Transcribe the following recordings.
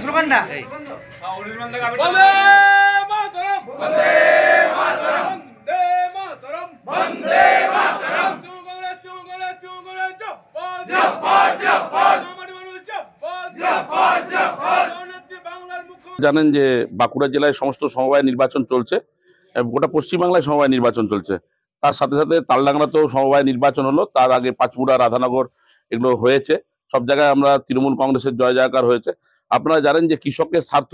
স্লোগানটা জানেন যে বাঁকুড়া জেলায় সমস্ত সমবায় নির্বাচন চলছে, গোটা পশ্চিমবাংলায় সমবায় নির্বাচন চলছে। তার সাথে সাথে তালডাংরাতেও সমবায় নির্বাচন হলো, তার আগে পাঁচমুড়া, রাধানগর এগুলো হয়েছে। সব জায়গায় আমরা তৃণমূল কংগ্রেসের জয় জয়কার হয়েছে। আপনারা জানেন যে কৃষকের স্বার্থ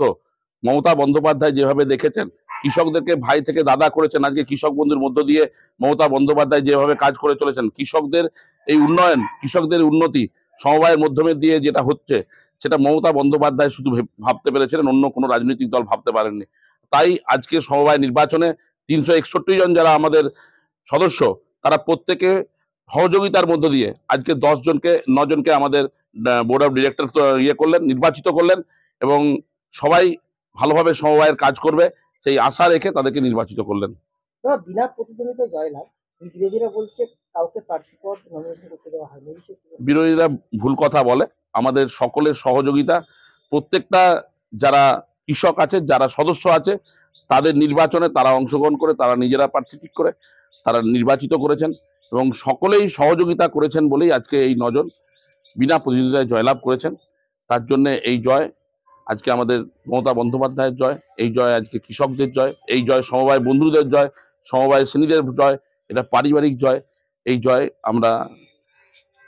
মমতা বন্দ্যোপাধ্যায় যেভাবে দেখেছেন, কৃষকদেরকে ভাই থেকে দাদা করেছেন। আজকে কৃষক বন্ধুর মধ্য দিয়ে মমতা বন্দ্যোপাধ্যায় যেভাবে কাজ করে চলেছেন, কৃষকদের এই উন্নয়ন, কৃষকদের উন্নতি সমবায়ের মাধ্যমে দিয়ে যেটা হচ্ছে, সেটা মমতা বন্দ্যোপাধ্যায় শুধু ভাবতে পেরেছিলেন, অন্য কোনো রাজনৈতিক দল ভাবতে পারেননি। তাই আজকে সমবায় নির্বাচনে 361 জন যারা আমাদের সদস্য, তারা প্রত্যেকে সহযোগিতার মধ্য দিয়ে আজকে 9 জনকে আমাদের বোর্ড অফ ডিরেক্টর করলেন, নির্বাচিত করলেন, এবং সবাই ভালোভাবে সমবায়ের কাজ করবে সেই আশা রেখে তাদেরকে নির্বাচিত করলেন। বিনা প্রতিদ্বন্দ্বিতায় জয়লাভ, বিরোধীরা বলছে কাউকে প্রার্থী পদ নমিনেশন করতে দেওয়া হয়নি। বিরোধীরা ভুল কথা বলে। আমাদের সকলের সহযোগিতা, প্রত্যেকটা যারা কৃষক আছে, যারা সদস্য আছে, তাদের নির্বাচনে তারা অংশগ্রহণ করে, তারা নিজেরা প্রার্থী ঠিক করে তারা নির্বাচিত করেছেন, এবং সকলেই সহযোগিতা করেছেন বলেই আজকে এই 9 জন বিনা প্রতিদ্বন্দ্বিতায় জয়লাভ করেছেন। তার জন্য এই জয় আজকে আমাদের মমতা বন্দ্যোপাধ্যায়ের জয়, এই জয় আজকে কৃষকদের জয়, এই জয় সমবায় বন্ধুদের জয়, সমবায় শ্রেণীদের জয়, এটা পারিবারিক জয়। এই জয় আমরা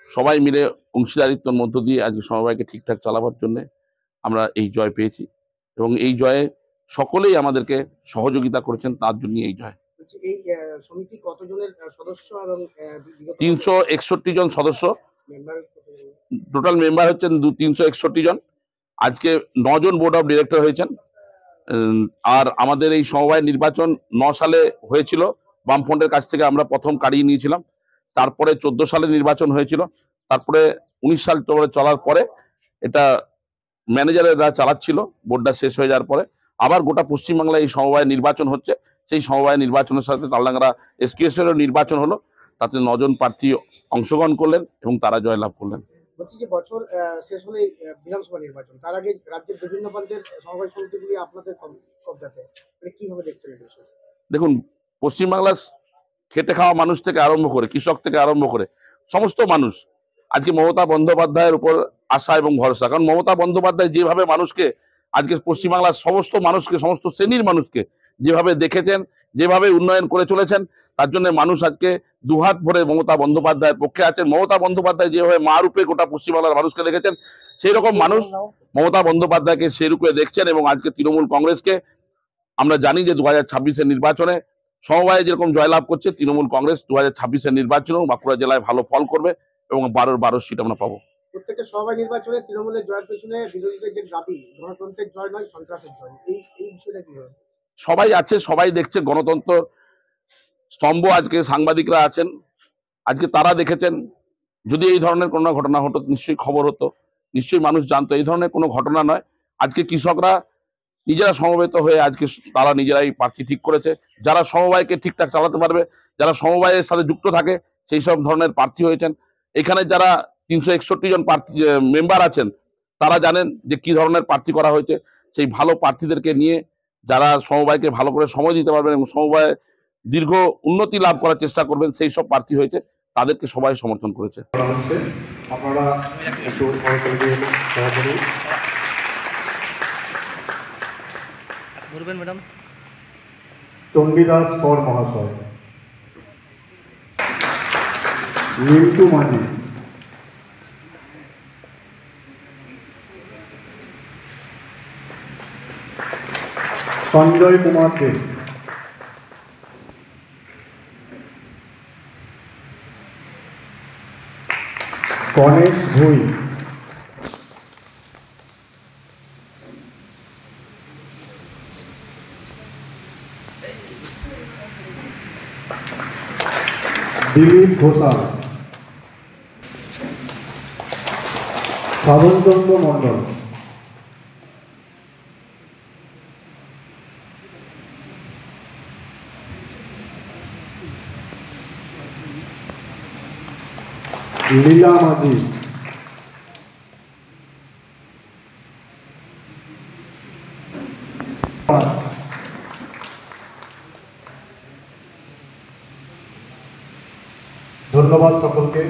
সবাই মিলে অংশীদারিত্বের মধ্য দিয়ে আজকে সমবায়কে ঠিকঠাক চালাবার জন্য আমরা এই জয় পেয়েছি, এবং এই জয়ে সকলেই আমাদেরকে সহযোগিতা করেছেন, তার জন্য এই জয়। এই সমিতি কতজনের সদস্য এবং 361 জন সদস্য, টোটাল মেম্বার হচ্ছেন 361 জন। আজকে 9 জন বোর্ড অফ ডিরেক্টর হয়েছেন। আর আমাদের এই সমবায় নির্বাচন 9 সালে হয়েছিল, বামফ্রন্টের কাছ থেকে আমরা প্রথম কাড়িয়ে নিয়েছিলাম। তারপরে 14 সালে নির্বাচন হয়েছিল, তারপরে 19 সাল চলার পরে এটা ম্যানেজারেরা চালাচ্ছিল, বোর্ডটা শেষ হয়ে যাওয়ার পরে আবার গোটা পশ্চিমবাংলায় এই সমবায় নির্বাচন হচ্ছে। সেই সমবায় নির্বাচনের সাথে তালডাংরা এসকিএসেরও নির্বাচন হলো, তাতে 9 জন প্রার্থী অংশগ্রহণ করলেন এবং তারা জয়লাভ করলেন। বলছি যে বছর শেষ হলে বিধানসভা নির্বাচন, তার আগে রাজ্যের বিভিন্ন প্রান্তের সমবায় সমিতিগুলি আপনাদের কবজাতে, কিভাবে দেখছেন এই বিষয়? দেখুন, পশ্চিমবাংলার খেটে খাওয়া মানুষ থেকে আরম্ভ করে, কৃষক থেকে আরম্ভ করে সমস্ত মানুষ আজকে মমতা বন্দ্যোপাধ্যায়ের উপর আশা এবং ভরসা। কারণ মমতা বন্দ্যোপাধ্যায় যেভাবে মানুষকে, আজকে পশ্চিমবাংলার সমস্ত মানুষকে, সমস্ত শ্রেণীর মানুষকে যেভাবে দেখেছেন, যেভাবে উন্নয়ন করে চলেছেন, তার জন্য মানুষ আজকে দুহাত ভরে মমতা বন্দ্যোপাধ্যায়ের পক্ষে আছেন। মমতা বন্দ্যোপাধ্যায় যেভাবে মা রূপে গোটা পশ্চিমবাংলার মানুষকে দেখেছেন, সেই রকম মানুষ মমতা বন্দ্যোপাধ্যায়কে সেই রূপে দেখছেন। এবং আজকে তৃণমূল কংগ্রেসকে আমরা জানি যে 2026-এর নির্বাচনে সমবায়ে যেরকম জয়লাভ করছে, তৃণমূল কংগ্রেস 2026-এর নির্বাচনেও বাঁকুড়া জেলায় ভালো ফল করবে এবং 12 সিট আমরা পাবো। প্রত্যেকটা সমবায় নির্বাচনে তৃণমূলের জয়ের পেছনে বিরোধীদের যে দাবি, গণতন্ত্রের জয় নয় সন্ত্রাসের জয়, এই বিষয়টা কি হবে? সবাই আছে, সবাই দেখছে, গণতন্ত্র স্তম্ভ। আজকে সাংবাদিকরা আছেন, আজকে তারা দেখেছেন। যদি এই ধরনের কোনো ঘটনা হতো, নিশ্চয়ই খবর হতো, নিশ্চয়ই মানুষ জানতো। এই ধরনের কোনো ঘটনা নয়। আজকে কৃষকরা নিজেরা সমবেত হয়ে আজকে তারা নিজেরাই প্রার্থী ঠিক করেছে। যারা সমবায়কে ঠিকঠাক চালাতে পারবে, যারা সমবায়ের সাথে যুক্ত থাকে, সেই সব ধরনের প্রার্থী হয়েছেন। এখানে যারা 361 জন প্রার্থী মেম্বার আছেন, তারা জানেন যে কি ধরনের প্রার্থী করা হয়েছে। সেই ভালো প্রার্থীদেরকে নিয়ে যারা সমবায়কে ভালো করে সময় দিতে পারবেন এবং সমবায় দীর্ঘ উন্নতি লাভ করার চেষ্টা করবেন, সেই সব প্রার্থী হয়েছে, তাদেরকে সবাই সমর্থন করেছে। আপনারা একটু বলবেন ম্যাডাম। চণ্ডীদাস কর মহাশয়, মিন্টু মাঝি, সঞ্জয় কুমার দে, গণেশ ভুই, দিলীপ ঘোষাল, সাধনচন্দ্র মণ্ডল, লীলা মাঝি, ধন্যবাদ সকলকে।